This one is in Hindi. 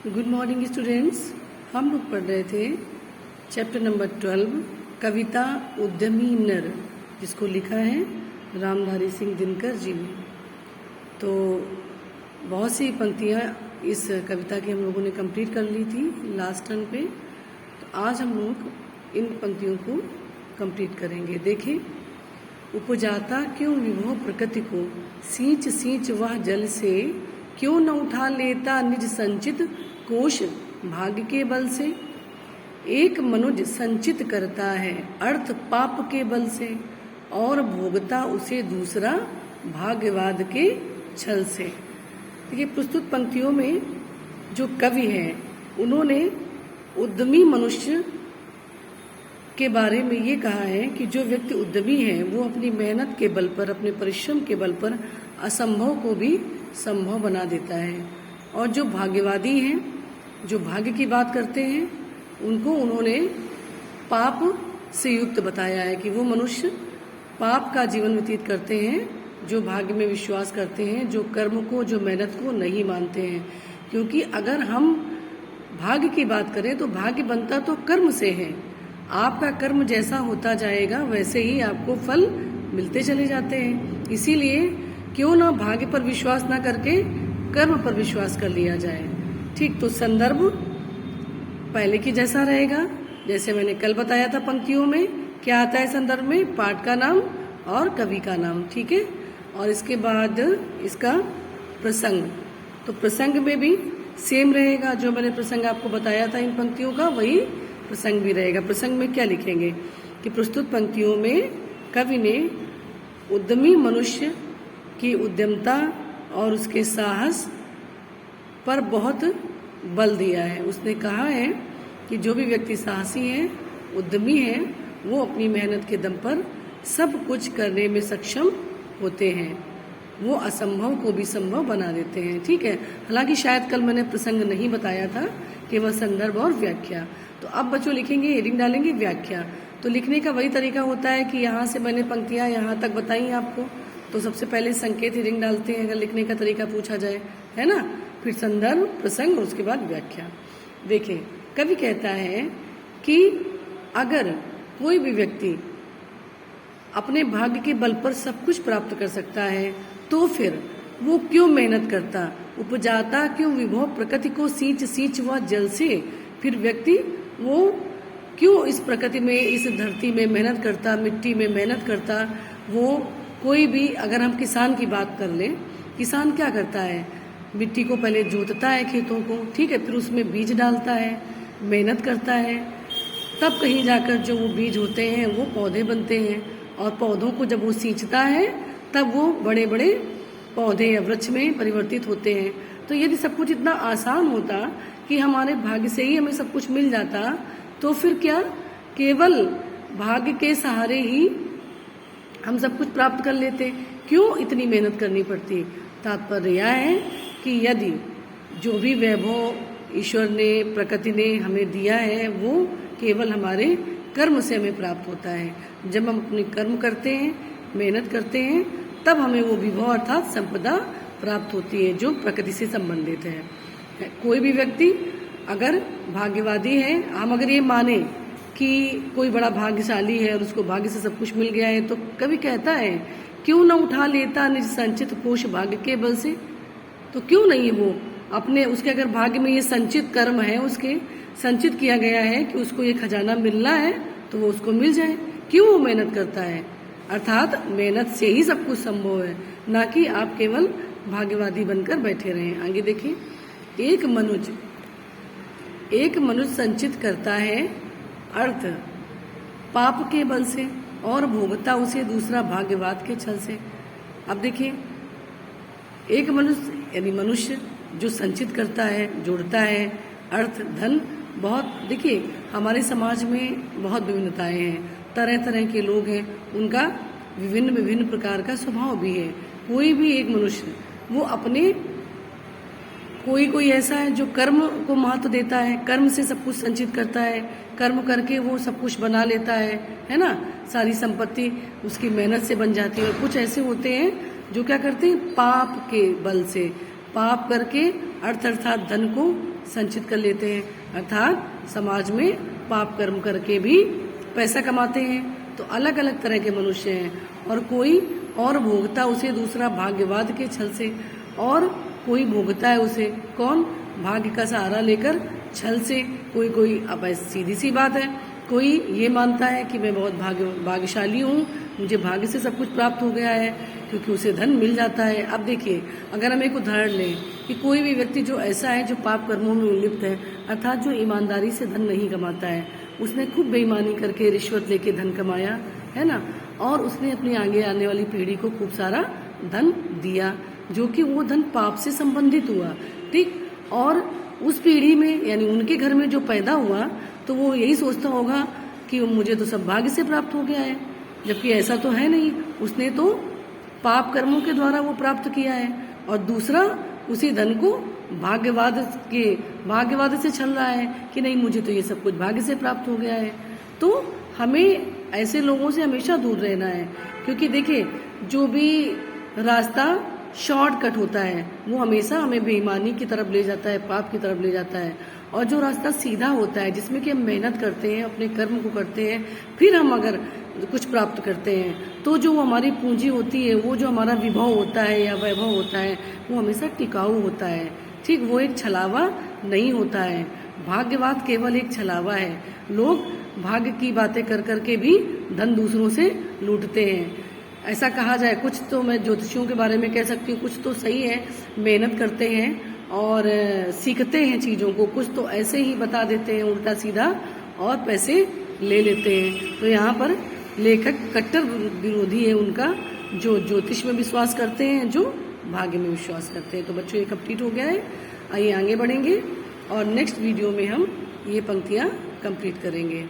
Good morning students. हम लोग पढ़ रहे थे चैप्टर नंबर 12 कविता उद्यमी नर, जिसको लिखा है रामधारी सिंह दिनकर जी ने। तो बहुत सी पंक्तियाँ इस कविता की हम लोगों ने कंप्लीट कर ली थी लास्ट टर्न पे। तो आज हम लोग इन पंक्तियों को कंप्लीट करेंगे। देखिए, उपजाता क्यों विभो प्रकृति को, सींच सींच वह जल से, क्यों न उठा लेता निज संचित कोश भाग्य के बल से। एक मनुज संचित करता है अर्थ पाप के बल से, और भोगता उसे दूसरा भाग्यवाद के छल से। देखिए, प्रस्तुत पंक्तियों में जो कवि हैं उन्होंने उद्यमी मनुष्य के बारे में ये कहा है कि जो व्यक्ति उद्यमी है वो अपनी मेहनत के बल पर, अपने परिश्रम के बल पर असंभव को भी संभव बना देता है। और जो भाग्यवादी हैं, जो भाग्य की बात करते हैं, उनको उन्होंने पाप से युक्त बताया है कि वो मनुष्य पाप का जीवन व्यतीत करते हैं, जो भाग्य में विश्वास करते हैं, जो कर्म को, जो मेहनत को नहीं मानते हैं। क्योंकि अगर हम भाग्य की बात करें तो भाग्य बनता तो कर्म से है। आपका कर्म जैसा होता जाएगा वैसे ही आपको फल मिलते चले जाते हैं। इसीलिए क्यों ना भाग्य पर विश्वास ना करके कर्म पर विश्वास कर लिया जाए। ठीक, तो संदर्भ पहले की जैसा रहेगा, जैसे मैंने कल बताया था। पंक्तियों में क्या आता है संदर्भ में? पाठ का नाम और कवि का नाम, ठीक है। और इसके बाद इसका प्रसंग, तो प्रसंग में भी सेम रहेगा। जो मैंने प्रसंग आपको बताया था इन पंक्तियों का, वही प्रसंग भी रहेगा। प्रसंग में क्या लिखेंगे कि प्रस्तुत पंक्तियों में कवि ने उद्यमी मनुष्य की उद्यमता और उसके साहस पर बहुत बल दिया है। उसने कहा है कि जो भी व्यक्ति साहसी है, उद्यमी है, वो अपनी मेहनत के दम पर सब कुछ करने में सक्षम होते हैं। वो असंभव को भी संभव बना देते हैं, ठीक है। हालांकि शायद कल मैंने प्रसंग नहीं बताया था, केवल संदर्भ और व्याख्या। तो अब बच्चों लिखेंगे, हेडिंग डालेंगे व्याख्या। तो लिखने का वही तरीका होता है कि यहाँ से मैंने पंक्तियाँ यहाँ तक बताई आपको, तो सबसे पहले संकेत हेडिंग डालते हैं अगर लिखने का तरीका पूछा जाए, है ना। फिर संदर्भ, प्रसंग और उसके बाद व्याख्या। देखिए, कवि कहता है कि अगर कोई भी व्यक्ति अपने भाग्य के बल पर सब कुछ प्राप्त कर सकता है तो फिर वो क्यों मेहनत करता। उपजाता क्यों विभो प्रकृति को, सींच सींच वह जल से। फिर व्यक्ति वो क्यों इस प्रकृति में, इस धरती में मेहनत करता, मिट्टी में मेहनत करता। वो कोई भी, अगर हम किसान की बात कर लें, किसान क्या करता है? मिट्टी को पहले जोतता है, खेतों को, ठीक है, फिर उसमें बीज डालता है, मेहनत करता है, तब कहीं जाकर जो वो बीज होते हैं वो पौधे बनते हैं। और पौधों को जब वो सींचता है तब वो बड़े बड़े पौधे या वृक्ष में परिवर्तित होते हैं। तो यदि सब कुछ इतना आसान होता कि हमारे भाग्य से ही हमें सब कुछ मिल जाता, तो फिर क्या केवल भाग्य के सहारे ही हम सब कुछ प्राप्त कर लेते? क्यों इतनी मेहनत करनी पड़ती? तात्पर्य यह है कि यदि जो भी वैभव ईश्वर ने, प्रकृति ने हमें दिया है, वो केवल हमारे कर्म से हमें प्राप्त होता है। जब हम अपने कर्म करते हैं, मेहनत करते हैं, तब हमें वो विभव अर्थात संपदा प्राप्त होती है जो प्रकृति से संबंधित है। कोई भी व्यक्ति अगर भाग्यवादी है, हम अगर ये माने कि कोई बड़ा भाग्यशाली है और उसको भाग्य से सब कुछ मिल गया है, तो कवि कहता है क्यों न उठा लेता निज संचित कोश भाग्य के बल से। तो क्यों नहीं वो अपने, उसके अगर भाग्य में ये संचित कर्म है, उसके संचित किया गया है कि उसको ये खजाना मिलना है, तो वो उसको मिल जाए। क्यों वो मेहनत करता है? अर्थात मेहनत से ही सब कुछ संभव है, ना कि आप केवल भाग्यवादी बनकर बैठे रहें। आगे देखिए, एक मनुष्य संचित करता है अर्थ पाप के बल से, और भोगता उसे दूसरा भाग्यवाद के छल से। अब देखिए, एक मनुष्य यानी मनुष्य जो संचित करता है, जोड़ता है अर्थ, धन। बहुत, देखिए हमारे समाज में बहुत विभिन्नताएं हैं, तरह तरह के लोग हैं, उनका विभिन्न विभिन्न प्रकार का स्वभाव भी है। कोई भी एक मनुष्य वो अपने, कोई ऐसा है जो कर्म को महत्व देता है, कर्म से सब कुछ संचित करता है, कर्म करके वो सब कुछ बना लेता है ना, सारी संपत्ति उसकी मेहनत से बन जाती है। और कुछ ऐसे होते हैं जो क्या करते हैं, पाप के बल से, पाप करके अर्थ अर्थात धन को संचित कर लेते हैं, अर्थात समाज में पाप कर्म करके भी पैसा कमाते हैं। तो अलग अलग तरह के मनुष्य हैं, और कोई और भोगता उसे दूसरा भाग्यवाद के छल से, और कोई भोगता है उसे कौन, भाग्य का सहारा लेकर छल से। कोई अब सीधी सी बात है, कोई ये मानता है कि मैं बहुत भाग्यशाली हूँ, मुझे भाग्य से सब कुछ प्राप्त हो गया है, क्योंकि उसे धन मिल जाता है। अब देखिए, अगर हम एक उदाहरण लें कि कोई भी व्यक्ति जो ऐसा है जो पाप कर्मों में उल्लिप्त है, अर्थात जो ईमानदारी से धन नहीं कमाता है, उसने खूब बेईमानी करके रिश्वत लेके धन कमाया है ना, और उसने अपनी आगे आने वाली पीढ़ी को खूब सारा धन दिया, जो कि वो धन पाप से संबंधित हुआ, ठीक। और उस पीढ़ी में यानी उनके घर में जो पैदा हुआ, तो वो यही सोचता होगा कि मुझे तो सब भाग्य से प्राप्त हो गया है, जबकि ऐसा तो है नहीं, उसने तो पाप कर्मों के द्वारा वो प्राप्त किया है। और दूसरा उसी धन को भाग्यवाद से छल रहा है कि नहीं, मुझे तो ये सब कुछ भाग्य से प्राप्त हो गया है। तो हमें ऐसे लोगों से हमेशा दूर रहना है, क्योंकि देखिए, जो भी रास्ता शॉर्टकट होता है वो हमेशा हमें बेईमानी की तरफ ले जाता है, पाप की तरफ ले जाता है। और जो रास्ता सीधा होता है, जिसमें कि हम मेहनत करते हैं, अपने कर्म को करते हैं, फिर हम अगर कुछ प्राप्त करते हैं, तो जो हमारी पूंजी होती है, वो जो हमारा विभव होता है या वैभव होता है, वो हमेशा टिकाऊ होता है, ठीक। वो एक छलावा नहीं होता है। भाग्यवाद केवल एक छलावा है। लोग भाग्य की बातें कर करके भी धन दूसरों से लूटते हैं। ऐसा कहा जाए, कुछ तो मैं ज्योतिषियों के बारे में कह सकती हूँ, कुछ तो सही है, मेहनत करते हैं और सीखते हैं चीज़ों को, कुछ तो ऐसे ही बता देते हैं उल्टा सीधा और पैसे ले लेते हैं। तो यहाँ पर लेखक कट्टर विरोधी है उनका, जो ज्योतिष में विश्वास करते हैं, जो भाग्य में विश्वास करते हैं। तो बच्चों, ये कंप्लीट हो गया है। आइए आगे बढ़ेंगे और नेक्स्ट वीडियो में हम ये पंक्तियाँ कंप्लीट करेंगे।